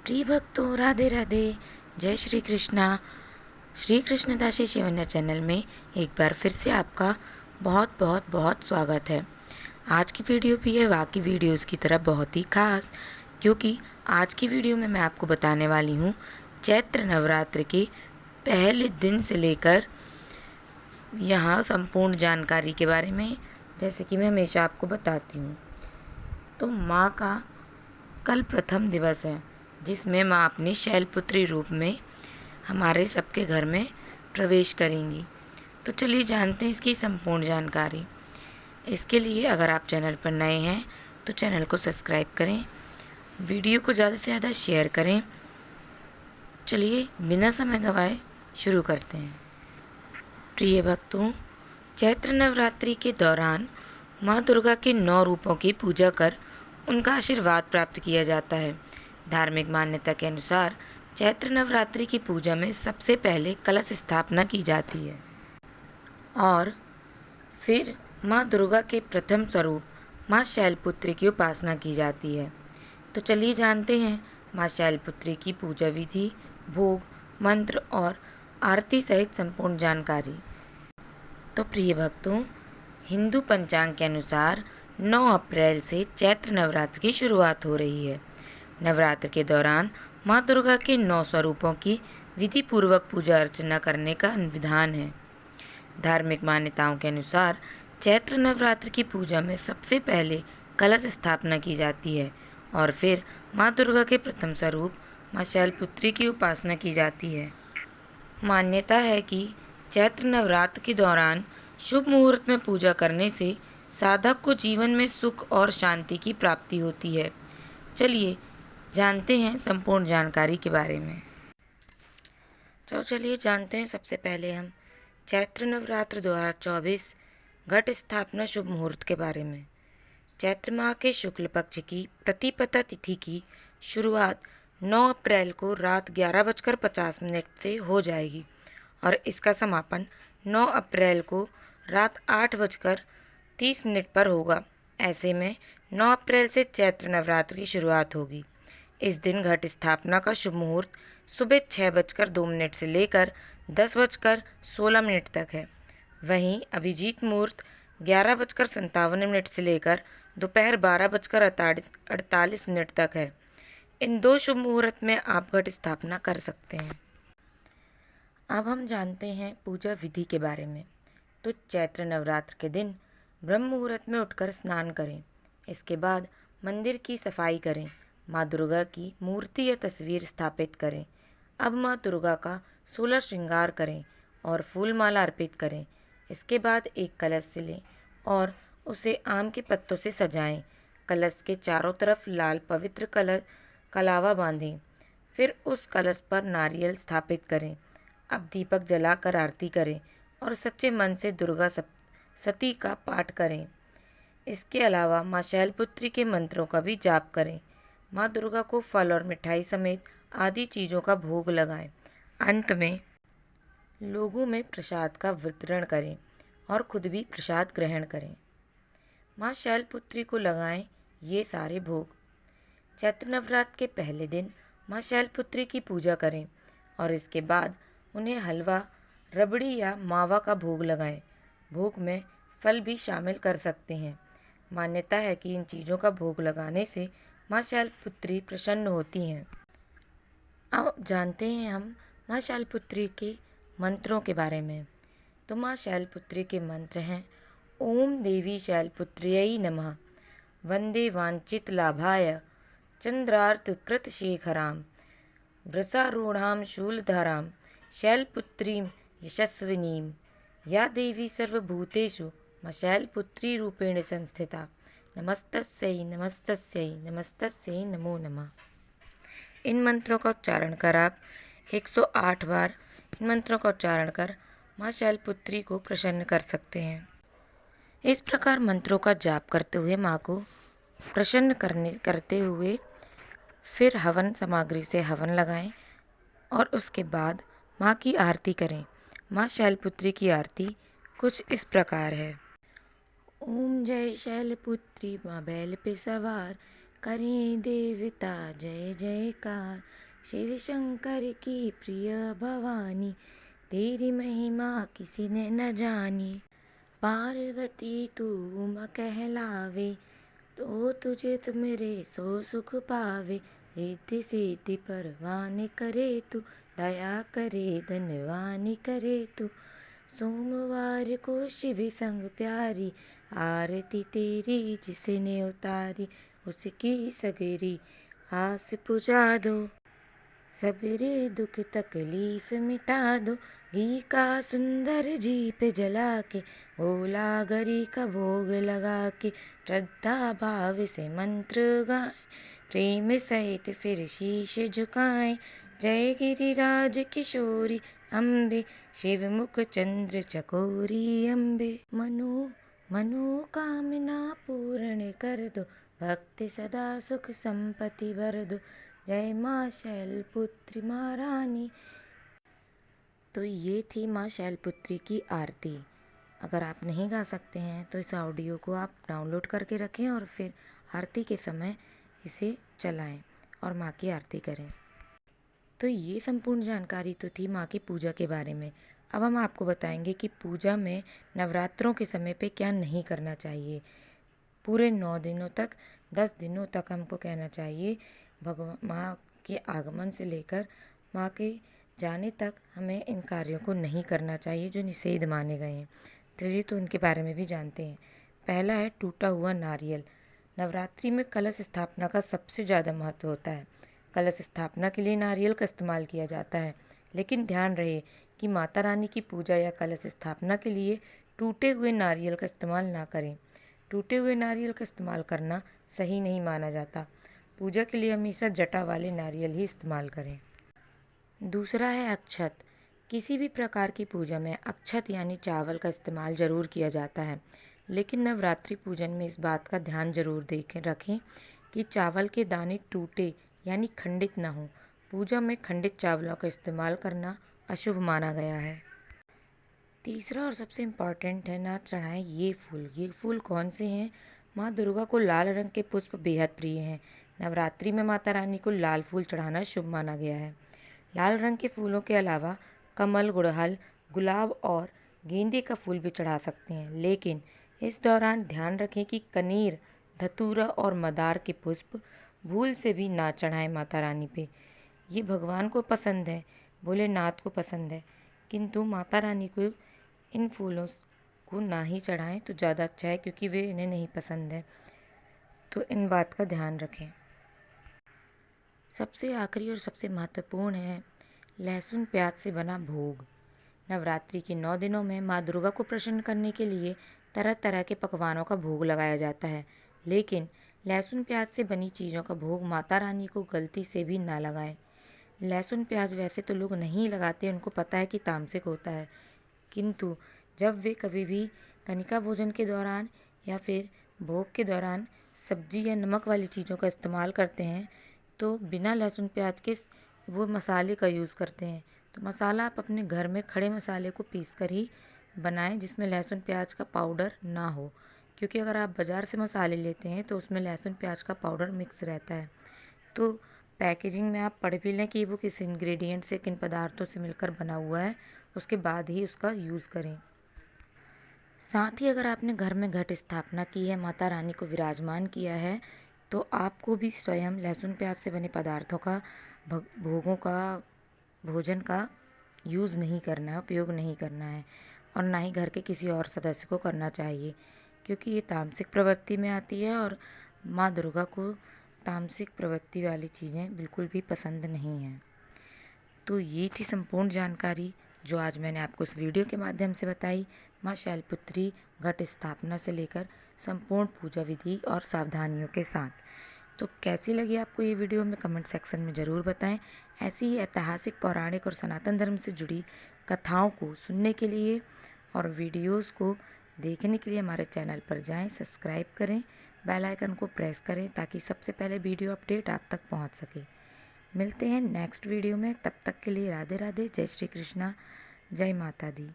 प्रिय भक्तों, राधे राधे। जय श्री कृष्णा। श्री कृष्णदासी शिवन्या चैनल में एक बार फिर से आपका बहुत बहुत बहुत स्वागत है। आज की वीडियो भी है बाकी वीडियोस की तरह बहुत ही खास, क्योंकि आज की वीडियो में मैं आपको बताने वाली हूँ चैत्र नवरात्र के पहले दिन से लेकर यहाँ संपूर्ण जानकारी के बारे में, जैसे कि मैं हमेशा आपको बताती हूँ। तो माँ का कल प्रथम दिवस है, जिसमें माँ अपनी शैलपुत्री रूप में हमारे सबके घर में प्रवेश करेंगी। तो चलिए जानते हैं इसकी संपूर्ण जानकारी। इसके लिए अगर आप चैनल पर नए हैं तो चैनल को सब्सक्राइब करें, वीडियो को ज़्यादा से ज़्यादा शेयर करें। चलिए बिना समय गंवाए शुरू करते हैं। प्रिय भक्तों, चैत्र नवरात्रि के दौरान माँ दुर्गा के 9 रूपों की पूजा कर उनका आशीर्वाद प्राप्त किया जाता है। धार्मिक मान्यता के अनुसार चैत्र नवरात्रि की पूजा में सबसे पहले कलश स्थापना की जाती है और फिर माँ दुर्गा के प्रथम स्वरूप माँ शैलपुत्री की उपासना की जाती है। तो चलिए जानते हैं माँ शैलपुत्री की पूजा विधि, भोग, मंत्र और आरती सहित संपूर्ण जानकारी। तो प्रिय भक्तों, हिंदू पंचांग के अनुसार 9 अप्रैल से चैत्र नवरात्र की शुरुआत हो रही है। नवरात्र के दौरान माँ दुर्गा के 9 स्वरूपों की विधि पूर्वक पूजा अर्चना करने का विधान है। धार्मिक मान्यताओं के अनुसार चैत्र नवरात्र की पूजा में सबसे पहले कलश स्थापना की जाती है और फिर माँ दुर्गा के प्रथम स्वरूप माँ शैलपुत्री की उपासना की जाती है। मान्यता है कि चैत्र नवरात्र के दौरान शुभ मुहूर्त में पूजा करने से साधक को जीवन में सुख और शांति की प्राप्ति होती है। चलिए जानते हैं संपूर्ण जानकारी के बारे में। तो चलिए जानते हैं सबसे पहले हम चैत्र नवरात्र 2024 घट स्थापना शुभ मुहूर्त के बारे में। चैत्र माह के शुक्ल पक्ष की प्रतिपदा तिथि की शुरुआत 9 अप्रैल को रात 11:50 से हो जाएगी और इसका समापन 9 अप्रैल को रात 8:30 पर होगा। ऐसे में 9 अप्रैल से चैत्र नवरात्र की शुरुआत होगी। इस दिन घट स्थापना का शुभ मुहूर्त सुबह 6:02 से लेकर 10:16 तक है। वहीं अभिजीत मुहूर्त 11:57 से लेकर दोपहर 12:48 तक है। इन 2 शुभ मुहूर्त में आप घट स्थापना कर सकते हैं। अब हम जानते हैं पूजा विधि के बारे में। तो चैत्र नवरात्र के दिन ब्रह्म मुहूर्त में उठकर स्नान करें। इसके बाद मंदिर की सफाई करें। माँ दुर्गा की मूर्ति या तस्वीर स्थापित करें। अब माँ दुर्गा का 16 श्रृंगार करें और फूल माला अर्पित करें। इसके बाद एक कलश से लें और उसे आम के पत्तों से सजाएं। कलश के चारों तरफ लाल पवित्र कलावा बांधें। फिर उस कलश पर नारियल स्थापित करें। अब दीपक जलाकर आरती करें और सच्चे मन से दुर्गा सती का पाठ करें। इसके अलावा माँ शैलपुत्री के मंत्रों का भी जाप करें। माँ दुर्गा को फल और मिठाई समेत आदि चीज़ों का भोग लगाएं। अंत में लोगों में प्रसाद का वितरण करें और खुद भी प्रसाद ग्रहण करें। माँ शैलपुत्री को लगाएं ये सारे भोग। चैत्र नवरात्र के पहले दिन माँ शैलपुत्री की पूजा करें और इसके बाद उन्हें हलवा, रबड़ी या मावा का भोग लगाएं। भोग में फल भी शामिल कर सकते हैं। मान्यता है कि इन चीज़ों का भोग लगाने से माँ शैलपुत्री प्रसन्न होती हैं। अब जानते हैं हम माँ शैलपुत्री के मंत्रों के बारे में। तो माँ शैलपुत्री के मंत्र हैं: ओम देवी शैलपुत्र्यै नमः, वंदे वांछित लाभाय चंद्रार्थ कृत शेखरां, वृषारूढ़ां शूलधरां शैलपुत्रीं यशस्विनीं, या देवी सर्वभूतेषु माँ शैलपुत्री रूपेण संस्थिता, नमस्तस्यै नमस्तस्यै नमस्तस्यै नमो नमः। इन मंत्रों का उच्चारण कर आप 108 बार इन मंत्रों का उच्चारण कर माँ शैलपुत्री को प्रसन्न कर सकते हैं। इस प्रकार मंत्रों का जाप करते हुए माँ को प्रसन्न करते हुए फिर हवन सामग्री से हवन लगाएं और उसके बाद माँ की आरती करें। माँ शैलपुत्री की आरती कुछ इस प्रकार है: ओम जय शैलपुत्री माँ बैल पे सवार, करें देवता जय जयकार। शिव शंकर की प्रिय भवानी, तेरी महिमा किसी ने न जानी। पार्वती तू उमा कहलावे, तो तुझे तुमरे सो सुख पावे। रिद्धि सिद्धि परवान करे तू, दया करे धनवान करे तू। सोमवार को शिव संग प्यारी, आरती तेरी जिसने उतारी। उसकी सगरी आस पुजा दो, सबरे दुख तकलीफ मिटा दो। घी का सुंदर दीप जला के, भोला गरी का भोग लगा के। श्रद्धा भाव से मंत्र गाएं, प्रेम सहित फिर शीश झुकाएं। जय गिरिराज किशोरी अम्बे, शिव मुख चंद्र चकोरी अम्बे। मनोकामना पूर्ण कर दो, भक्ति सदा सुख संपत्ति भर दो। जय माँ शैलपुत्री महारानी। तो ये थी माँ शैलपुत्री की आरती। अगर आप नहीं गा सकते हैं तो इस ऑडियो को आप डाउनलोड करके रखें और फिर आरती के समय इसे चलाएं और माँ की आरती करें। तो ये संपूर्ण जानकारी तो थी माँ की पूजा के बारे में। अब हम आपको बताएंगे कि पूजा में नवरात्रों के समय पे क्या नहीं करना चाहिए। पूरे 9 दिनों तक 10 दिनों तक हमको कहना चाहिए, भगवान माँ के आगमन से लेकर माँ के जाने तक हमें इन कार्यों को नहीं करना चाहिए जो निषेध माने गए हैं। चलिए तो उनके बारे में भी जानते हैं। पहला है टूटा हुआ नारियल। नवरात्रि में कलश स्थापना का सबसे ज़्यादा महत्व होता है। कलश स्थापना के लिए नारियल का इस्तेमाल किया जाता है, लेकिन ध्यान रहे कि माता रानी की पूजा या कलश स्थापना के लिए टूटे हुए नारियल का इस्तेमाल ना करें। टूटे हुए नारियल का इस्तेमाल करना सही नहीं माना जाता। पूजा के लिए हमेशा जटा वाले नारियल ही इस्तेमाल करें। दूसरा है अक्षत। किसी भी प्रकार की पूजा में अक्षत यानी चावल का इस्तेमाल जरूर किया जाता है, लेकिन नवरात्रि पूजन में इस बात का ध्यान जरूर रखें कि चावल के दाने टूटे यानी खंडित ना हो। पूजा में खंडित चावलों का इस्तेमाल करना अशुभ माना गया है। तीसरा और सबसे इम्पॉर्टेंट है ना चढ़ाएं ये फूल। ये फूल कौन से हैं? माँ दुर्गा को लाल रंग के पुष्प बेहद प्रिय हैं। नवरात्रि में माता रानी को लाल फूल चढ़ाना शुभ माना गया है। लाल रंग के फूलों के अलावा कमल, गुड़हल, गुलाब और गेंदे का फूल भी चढ़ा सकते हैं, लेकिन इस दौरान ध्यान रखें कि कनेर, धतूरा और मदार के पुष्प भूल से भी ना चढ़ाएं माता रानी पे। ये भगवान को पसंद है, भोलेनाथ को पसंद है, किंतु माता रानी को इन फूलों को ना ही चढ़ाएं तो ज़्यादा अच्छा है, क्योंकि वे इन्हें नहीं पसंद है। तो इन बात का ध्यान रखें। सबसे आखिरी और सबसे महत्वपूर्ण है लहसुन प्याज से बना भोग। नवरात्रि के 9 दिनों में माँ दुर्गा को प्रसन्न करने के लिए तरह तरह के पकवानों का भोग लगाया जाता है, लेकिन लहसुन प्याज से बनी चीज़ों का भोग माता रानी को गलती से भी ना लगाएं। लहसुन प्याज वैसे तो लोग नहीं लगाते, उनको पता है कि तामसिक होता है, किंतु जब वे कभी भी कनिका भोजन के दौरान या फिर भोग के दौरान सब्जी या नमक वाली चीज़ों का इस्तेमाल करते हैं तो बिना लहसुन प्याज के वो मसाले का यूज़ करते हैं। तो मसाला आप अपने घर में खड़े मसाले को पीस कर ही बनाएं, जिसमें लहसुन प्याज का पाउडर ना हो, क्योंकि अगर आप बाज़ार से मसाले लेते हैं तो उसमें लहसुन प्याज का पाउडर मिक्स रहता है। तो पैकेजिंग में आप पढ़ भी लें कि वो किस इंग्रेडिएंट से, किन पदार्थों से मिलकर बना हुआ है, उसके बाद ही उसका यूज़ करें। साथ ही अगर आपने घर में घट स्थापना की है, माता रानी को विराजमान किया है, तो आपको भी स्वयं लहसुन प्याज से बने पदार्थों का, भोगों का, भोजन का यूज़ नहीं करना है, उपयोग नहीं करना है, और ना ही घर के किसी और सदस्य को करना चाहिए, क्योंकि ये तामसिक प्रवृत्ति में आती है और माँ दुर्गा को तामसिक प्रवृत्ति वाली चीज़ें बिल्कुल भी पसंद नहीं हैं। तो ये थी संपूर्ण जानकारी जो आज मैंने आपको इस वीडियो के माध्यम से बताई, माँ शैलपुत्री घट स्थापना से लेकर संपूर्ण पूजा विधि और सावधानियों के साथ। तो कैसी लगी आपको ये वीडियो, में कमेंट सेक्शन में ज़रूर बताएं। ऐसी ही ऐतिहासिक, पौराणिक और सनातन धर्म से जुड़ी कथाओं को सुनने के लिए और वीडियोस को देखने के लिए हमारे चैनल पर जाएं, सब्सक्राइब करें, बेल आइकन को प्रेस करें ताकि सबसे पहले वीडियो अपडेट आप तक पहुंच सके। मिलते हैं नेक्स्ट वीडियो में, तब तक के लिए राधे राधे, जय श्री कृष्णा, जय माता दी।